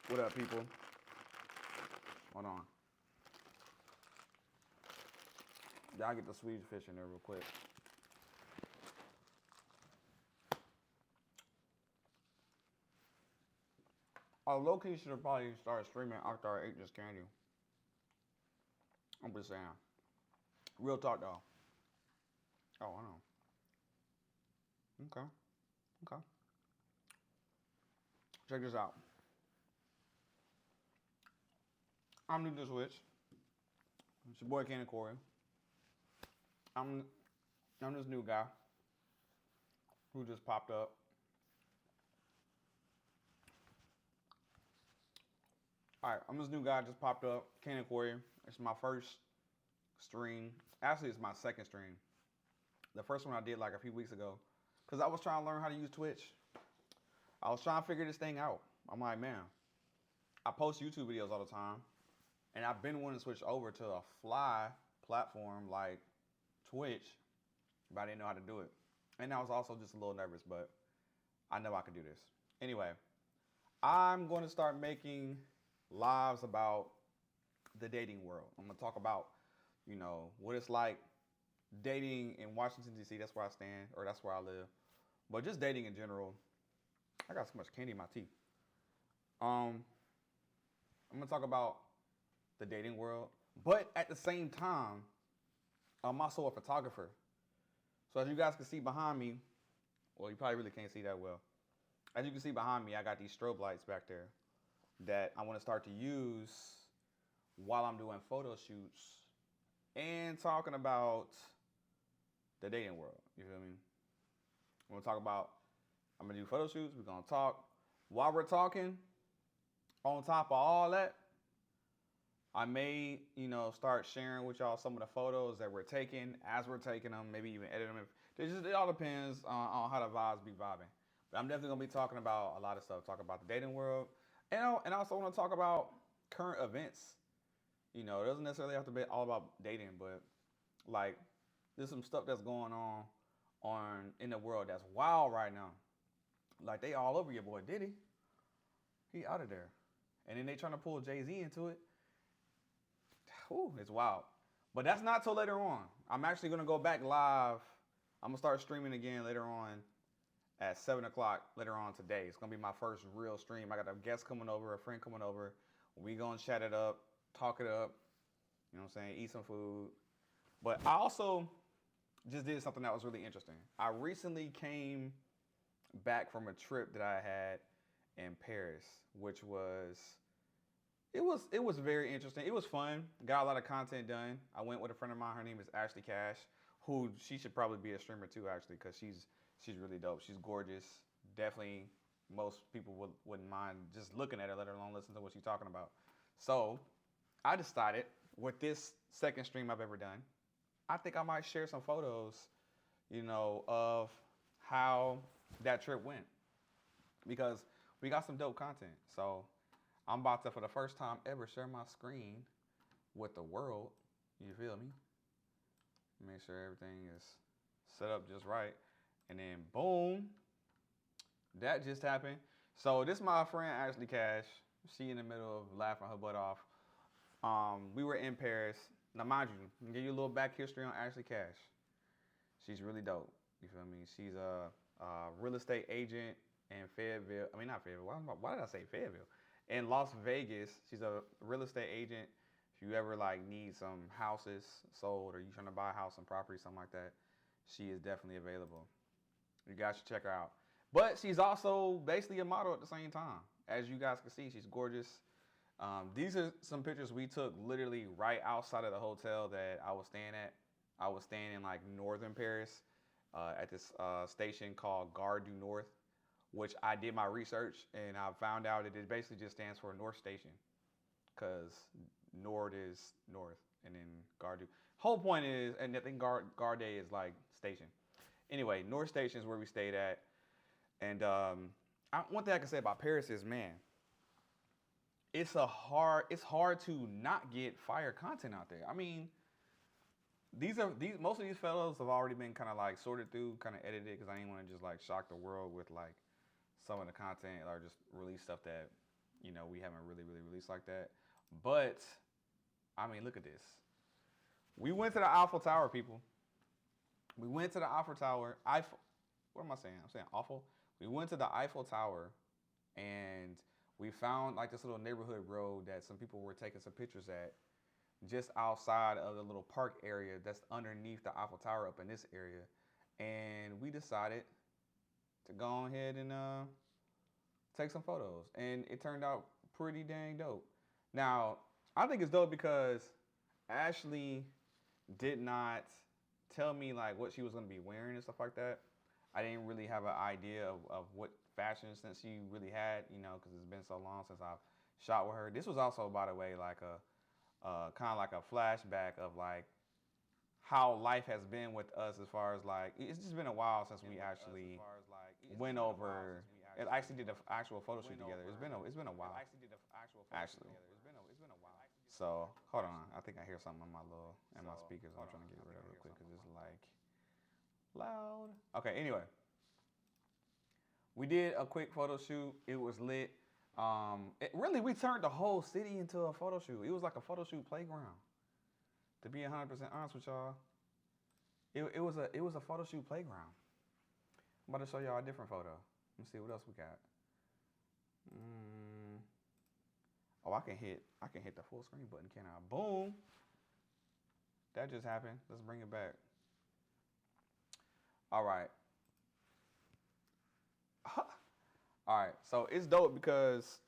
What up, people? Hold on. Y'all get the Swedish fish in there real quick. I low-key should have probably started streaming after I ate this candy. I'm just saying. Real talk, though. Oh, I know. Okay. Okay. Check this out. I'm new to Switch. It's your boy Cannon Corey. I'm I'm this new guy who just popped up. Alright, I'm this new guy just popped up, Cannon Corey. It's my first stream. Actually, it's my second stream. The first one I did like a few weeks ago. Because I was trying to learn how to use Twitch. I was trying to figure this thing out. I'm like, man, I post YouTube videos all the time. And I've been wanting to switch over to a fly platform like Twitch, but I didn't know how to do it. And I was also just a little nervous, but I know I could do this. Anyway, I'm going to start making lives about the dating world. I'm going to talk about, what it's like dating in Washington, D.C. That's where I stand, or that's where I live. But just dating in general. I got so much candy in my teeth. I'm going to talk about the dating world. But at the same time, I'm also a photographer. So as you guys can see behind me, well, you probably really can't see that well. As you can see behind me, I got these strobe lights back there that I want to start to use while I'm doing photo shoots and talking about the dating world. You feel me? I'm going to do photo shoots. We're going to talk. While we're talking, on top of all that, I may, start sharing with y'all some of the photos that we're taking as we're taking them, maybe even edit them. It all depends on how the vibes be vibing. But I'm definitely going to be talking about a lot of stuff. Talk about the dating world. And I also want to talk about current events. It doesn't necessarily have to be all about dating, but like there's some stuff that's going on in the world that's wild right now. Like they all over your boy Diddy. He out of there. And then they trying to pull Jay-Z into it. Whew, it's wild. But that's not till later on. I'm actually going to go back live. I'm going to start streaming again later on at 7 o'clock later on today. It's going to be my first real stream. I got a guest coming over, a friend coming over. We going to chat it up, talk it up, you know what I'm saying, eat some food. But I also just did something that was really interesting. I recently came back from a trip that I had in Paris, which was it was very interesting. It was fun. Got a lot of content done. I went with a friend of mine. Her name is Ashley Cash, who she should probably be a streamer too, actually, because she's really dope. She's gorgeous. Definitely, most people wouldn't mind just looking at her, let alone listen to what she's talking about. So, I decided with this second stream I've ever done, I think I might share some photos, of how that trip went, because we got some dope content. So I'm about to, for the first time ever, share my screen with the world. You feel me? Make sure everything is set up just right. And then boom, that just happened. So this is my friend Ashley Cash. She in the middle of laughing her butt off. We were in Paris. Now mind you, I'll give you a little back history on Ashley Cash. She's really dope. You feel me? She's a real estate agent in Fayetteville. I mean, not Fayetteville. Why did I say Fayetteville? In Las Vegas. She's a real estate agent. If you ever need some houses sold, or you trying to buy a house and property, something like that, she is definitely available. You guys should check her out. But she's also basically a model at the same time. As you guys can see, she's gorgeous. These are some pictures we took literally right outside of the hotel that I was staying at. I was staying in northern Paris at this station called Gare du Nord, which I did my research and I found out that it basically just stands for North Station, because Nord is north and then Gare du. Whole point is, and I think Garde is station. Anyway, North Station is where we stayed at. And one thing I can say about Paris is, man, it's hard to not get fire content out there. I mean, most of these fellows have already been kind of sorted through, kind of edited, because I didn't want to just shock the world with some of the content, or just release stuff that we haven't really released like that. But I mean, look at this. We went to the Eiffel Tower, people. We went to the Eiffel Tower. Eiffel. What am I saying? I'm saying awful. We went to the Eiffel Tower, and we found like this little neighborhood road that some people were taking some pictures at, just outside of the little park area that's underneath the Eiffel Tower up in this area. And we decided to go ahead and take some photos. And it turned out pretty dang dope. Now, I think it's dope because Ashley did not tell me like what she was gonna be wearing and stuff like that. I didn't really have an idea of what fashion sense she really had, because it's been so long since I've shot with her. This was also, by the way, like a kind of like a flashback of like how life has been with us as far as like it's just been a while since we actually went over and actually did the actual photo shoot together. It's been a while actually. So hold on, I think I hear something on my speakers. I'm trying to get rid of it real quick because it's like loud. Okay, anyway, we did a quick photo shoot. It was lit. We turned the whole city into a photo shoot. It was like a photo shoot playground. To be 100% honest with y'all, it was a photo shoot playground. I'm about to show y'all a different photo. Let me see what else we got. Oh, I can hit the full screen button, can I? Boom. That just happened. Let's bring it back. All right. All right. So it's dope because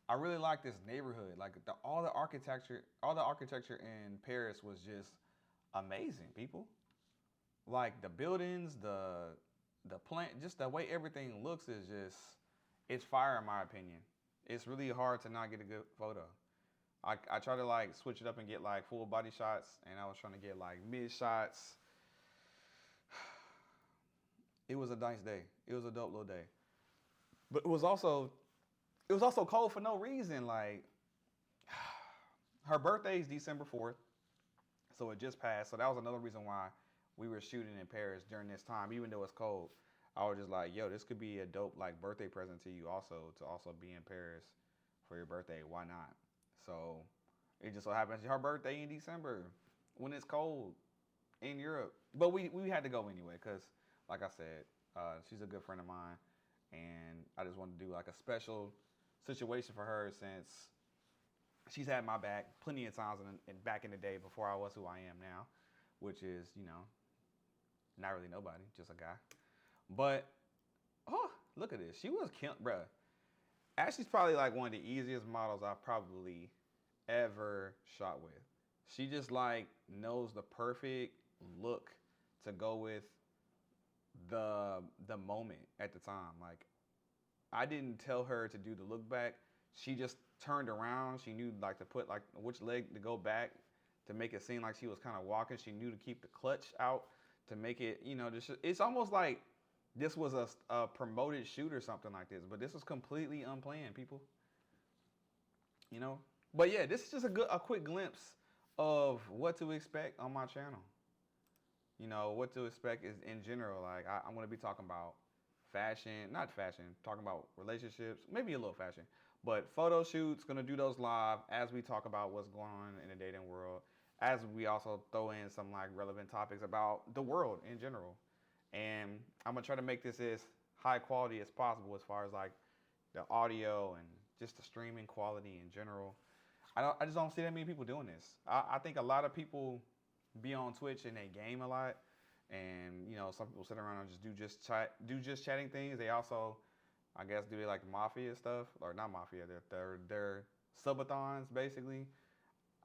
I really like this neighborhood. Like all the architecture in Paris was just amazing, people. Like the buildings, the plant, just the way everything looks is it's fire in my opinion. It's really hard to not get a good photo. I try to like switch it up and get like full body shots, and I was trying to get like mid shots. It was a nice day. It was a dope little day. But it was also cold for no reason. Like her birthday is December 4th, so it just passed. So that was another reason why we were shooting in Paris during this time, even though it's cold. I was just like, yo, this could be a dope like birthday present to you also, to also be in Paris for your birthday. Why not? So it just so happens her birthday in December when it's cold in Europe. But we had to go anyway because, like I said, she's a good friend of mine, and I just wanted to do like a special situation for her since she's had my back plenty of times back in the day before I was who I am now, which is, not really nobody, just a guy. But, oh, look at this. She was killing, bruh. Ashley's probably like one of the easiest models I've probably ever shot with. She just like knows the perfect look to go with the moment at the time. Like I didn't tell her to do the look back. She just turned around. She knew like to put like which leg to go back to make it seem like she was kind of walking. She knew to keep the clutch out to make it, it's almost like this was a promoted shoot or something like this, but this was completely unplanned, people. But yeah, this is just a quick glimpse of what to expect on my channel. What to expect is in general. Like I'm going to be talking about fashion, not fashion, talking about relationships, maybe a little fashion, but photo shoots, going to do those live as we talk about what's going on in the dating world, as we also throw in some like relevant topics about the world in general. And I'm going to try to make this as high quality as possible as far as like the audio and just the streaming quality in general. I just don't see that many people doing this. I think a lot of people be on Twitch and they game a lot, and some people sit around and do just chatting things. They also, I guess, do like mafia stuff, or not mafia. They're subathons basically,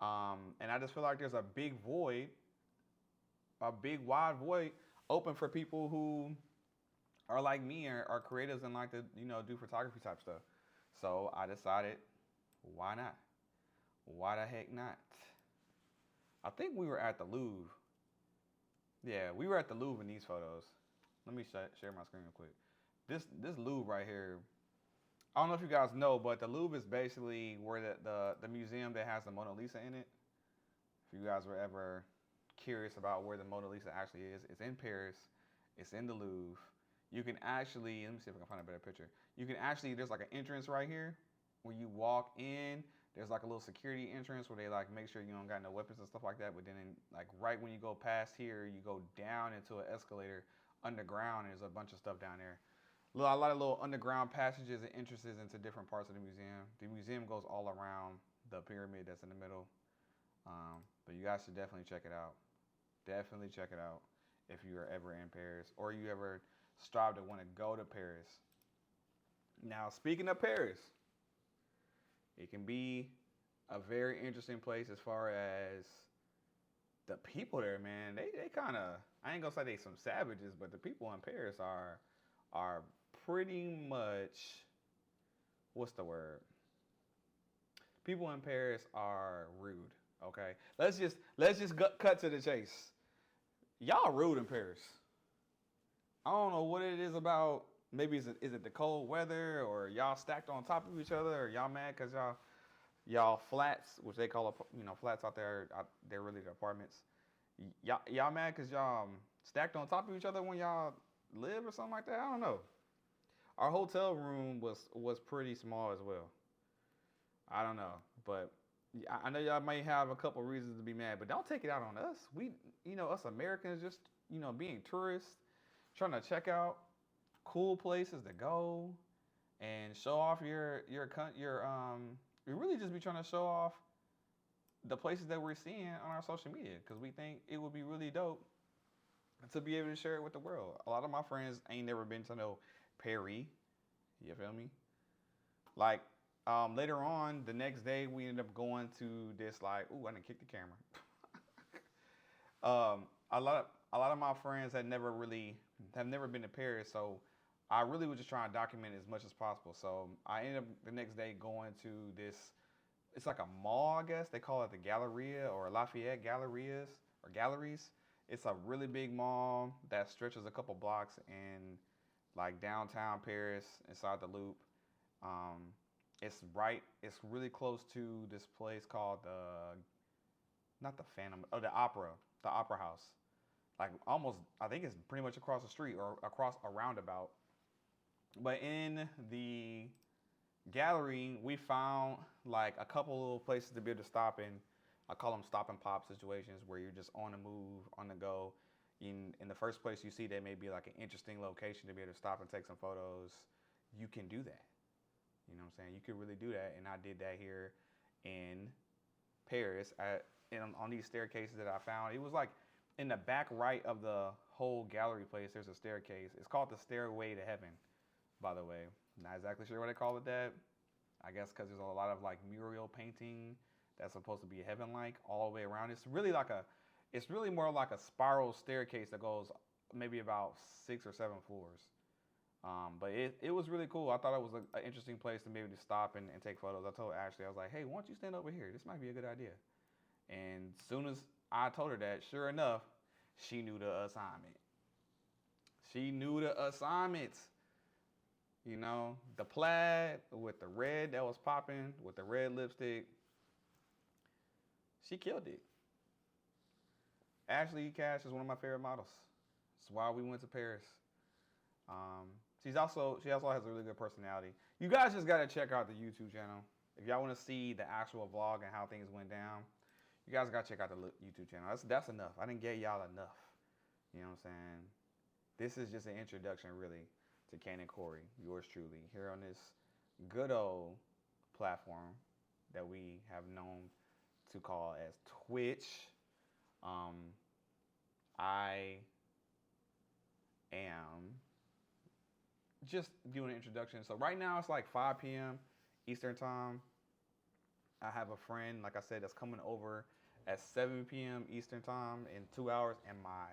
and I just feel like there's a big wide void open for people who are like me or are creatives and like to do photography type stuff. So I decided, why not? Why the heck not? I think we were at the Louvre. Yeah, we were at the Louvre in these photos. Let me share my screen real quick. This Louvre right here, I don't know if you guys know, but the Louvre is basically where the museum that has the Mona Lisa in it. If you guys were ever curious about where the Mona Lisa actually is, it's in Paris. It's in the Louvre. You can actually, let me see if I can find a better picture. You can actually, there's like an entrance right here where you walk in. There's like a little security entrance where they like make sure you don't got no weapons and stuff like that. But then, like right when you go past here, you go down into an escalator underground, and there's a bunch of stuff down there. A lot of little underground passages and entrances into different parts of the museum. The museum goes all around the pyramid that's in the middle. But you guys should definitely check it out. Definitely check it out if you are ever in Paris or you ever strive to want to go to Paris. Now, speaking of Paris, it can be a very interesting place as far as the people there, man. They kind of, I ain't gonna say they some savages, but the people in Paris are pretty much, what's the word? People in Paris are rude. Okay, let's just cut to the chase. Y'all rude in Paris. I don't know what it is about. Maybe is it the cold weather, or y'all stacked on top of each other, or y'all mad because y'all flats, which they call flats out there. They're really the apartments. Y'all mad because y'all stacked on top of each other when y'all live or something like that. I don't know. Our hotel room was pretty small as well. I don't know, but I know y'all might have a couple reasons to be mad, but don't take it out on us. Us Americans, just being tourists, trying to check out cool places to go and show off your we really just be trying to show off the places that we're seeing on our social media, because we think it would be really dope to be able to share it with the world. A lot of my friends ain't never been to no Paris. You feel me? Like, later on, the next day, we ended up going to this, like, ooh, I didn't kick the camera. A lot of my friends have never been to Paris, so I really was just trying to document as much as possible. So I ended up the next day going to this. It's like a mall, I guess. They call it the Galleria or Lafayette Galleries or Galleries. It's a really big mall that stretches a couple blocks in like downtown Paris, inside the Loop. It's really close to this place called not the Phantom, the Opera House. Like almost, I think it's pretty much across the street or across a roundabout. But in the gallery, we found like a couple little places to be able to stop in. I call them stop and pop situations where you're just on the move, on the go. In the first place you see that may be like an interesting location to be able to stop and take some photos. You can do that. You know what I'm saying? You could really do that. And I did that here in Paris. On these staircases that I found, it was like in the back right of the whole gallery place, there's a staircase. It's called the Stairway to Heaven, by the way. Not exactly sure why they call it that. I guess because there's a lot of like mural painting that's supposed to be heaven-like all the way around. It's really more like a spiral staircase that goes maybe about 6 or 7 floors. But it was really cool. I thought it was an interesting place to maybe stop and take photos. I told Ashley, I was like, hey, why don't you stand over here? This might be a good idea. And as soon as I told her that, sure enough, she knew the assignment. She knew the assignment. You know, the plaid with the red that was popping, with the red lipstick. She killed it. Ashley Cash is one of my favorite models. That's why we went to Paris. She also has a really good personality. You guys just gotta check out the YouTube channel. If y'all want to see the actual vlog and how things went down, you guys gotta check out the YouTube channel. That's enough. I didn't get y'all enough. You know what I'm saying? This is just an introduction, really, to Kanan Corey, yours truly, here on this good old platform that we have known to call as Twitch. I am just doing an introduction. So right now it's like 5 p.m. Eastern time. I have a friend, like I said, that's coming over at 7 p.m. Eastern time in 2 hours, and my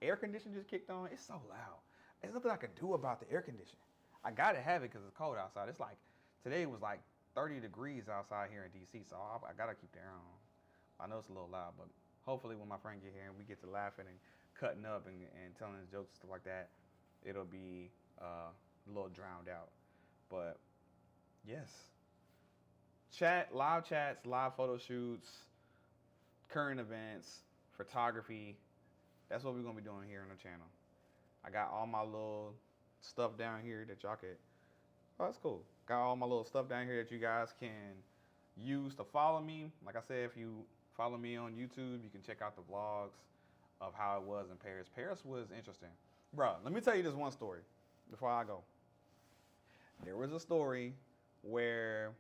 air conditioner just kicked on. It's so loud. There's nothing I can do about the air conditioning. I gotta have it because it's cold outside. It's like, today was like 30 degrees outside here in DC, so I gotta keep the air on. I know it's a little loud, but hopefully when my friend get here and we get to laughing and cutting up and telling jokes and stuff like that, it'll be a little drowned out. But yes, live chats, live photo shoots, current events, photography. That's what we're gonna be doing here on the channel. I got all my little stuff down here that y'all could. Oh, that's cool. Got all my little stuff down here that you guys can use to follow me. Like I said, if you follow me on YouTube, you can check out the vlogs of how it was in Paris. Paris was interesting. Bro, let me tell you this one story before I go. There was a story where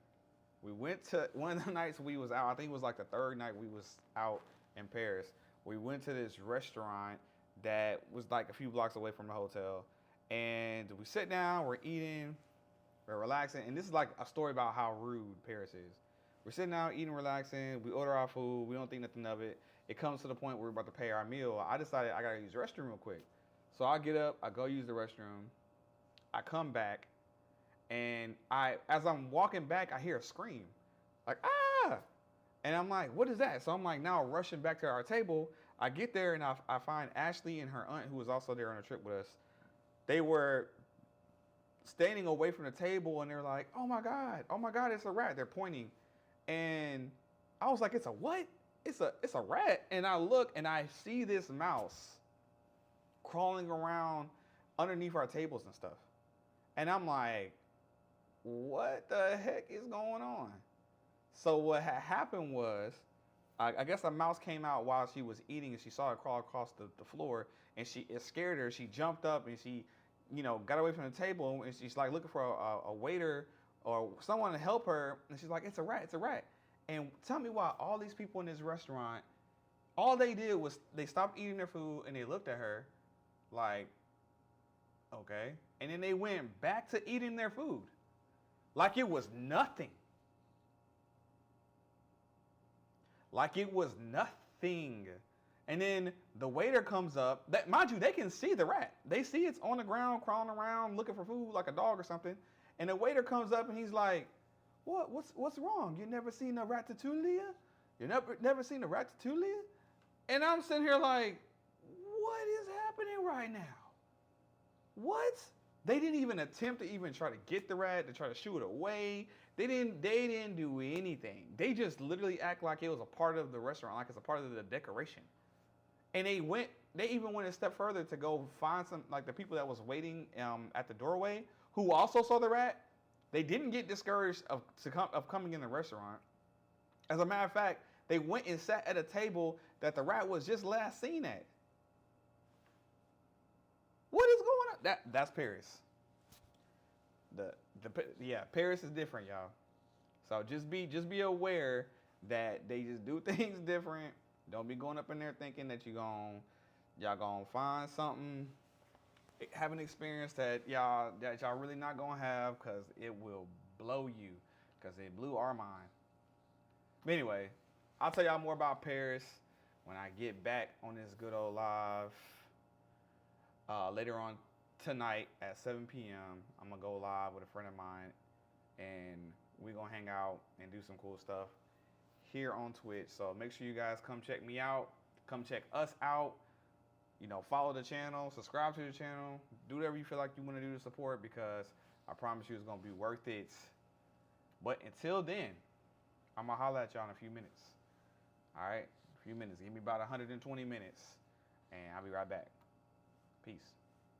we went to one of the nights we was out. I think it was like the third night we was out in Paris. We went to this restaurant that was like a few blocks away from the hotel, and we sit down, we're eating, we're relaxing, and this is like a story about how rude Paris is. We're sitting down, eating, relaxing. We order our food. We don't think nothing of it. It comes to the point where we're about to pay our meal. I decided I gotta use the restroom real quick, so I get up, I go use the restroom. I come back, and as I'm walking back, I hear a scream, like ah, and I'm like, what is that? So I'm like now rushing back to our table. I get there and I find Ashley and her aunt, who was also there on a trip with us. They were standing away from the table and they're like, oh my God, it's a rat. They're pointing. And I was like, it's a what? It's a rat. And I look and I see this mouse crawling around underneath our tables and stuff. And I'm like, what the heck is going on? So what had happened was, I guess a mouse came out while she was eating and she saw it crawl across the floor, and it scared her. She jumped up and she, got away from the table, and she's like looking for a waiter or someone to help her. And she's like, it's a rat. And tell me why all these people in this restaurant, all they did was they stopped eating their food and they looked at her like, okay. And then they went back to eating their food like it was nothing. Like it was nothing. And then the waiter comes up. That, mind you, they can see the rat. They see it's on the ground, crawling around, looking for food like a dog or something. And the waiter comes up and he's like, what's wrong? You never seen a ratatouille? You never seen a ratatouille? And I'm sitting here like, what is happening right now? What? They didn't even attempt to even try to get the rat, to try to shoo it away. They didn't do anything. They just literally act like it was a part of the restaurant, like it's a part of the decoration. And they even went a step further to go find some, like the people that was waiting at the doorway who also saw the rat. They didn't get discouraged of coming in the restaurant. As a matter of fact, they went and sat at a table that the rat was just last seen at. What is going on? That's Paris. Paris is different, y'all. So just be aware that they just do things different. Don't be going up in there thinking that y'all gonna find something, have an experience that y'all really not gonna have, because it will blow you, because it blew our mind. But anyway, I'll tell y'all more about Paris when I get back on this good old live later on tonight at 7 p.m. I'm gonna go live with a friend of mine, and we're gonna hang out and do some cool stuff here on Twitch. So make sure you guys come check me out, come check us out. Follow the channel, subscribe to the channel, do whatever you feel like you want to do to support, because I promise you it's gonna be worth it. But until then, I'm gonna holler at y'all in a few minutes. All right, a few minutes. Give me about 120 minutes, and I'll be right back. Peace.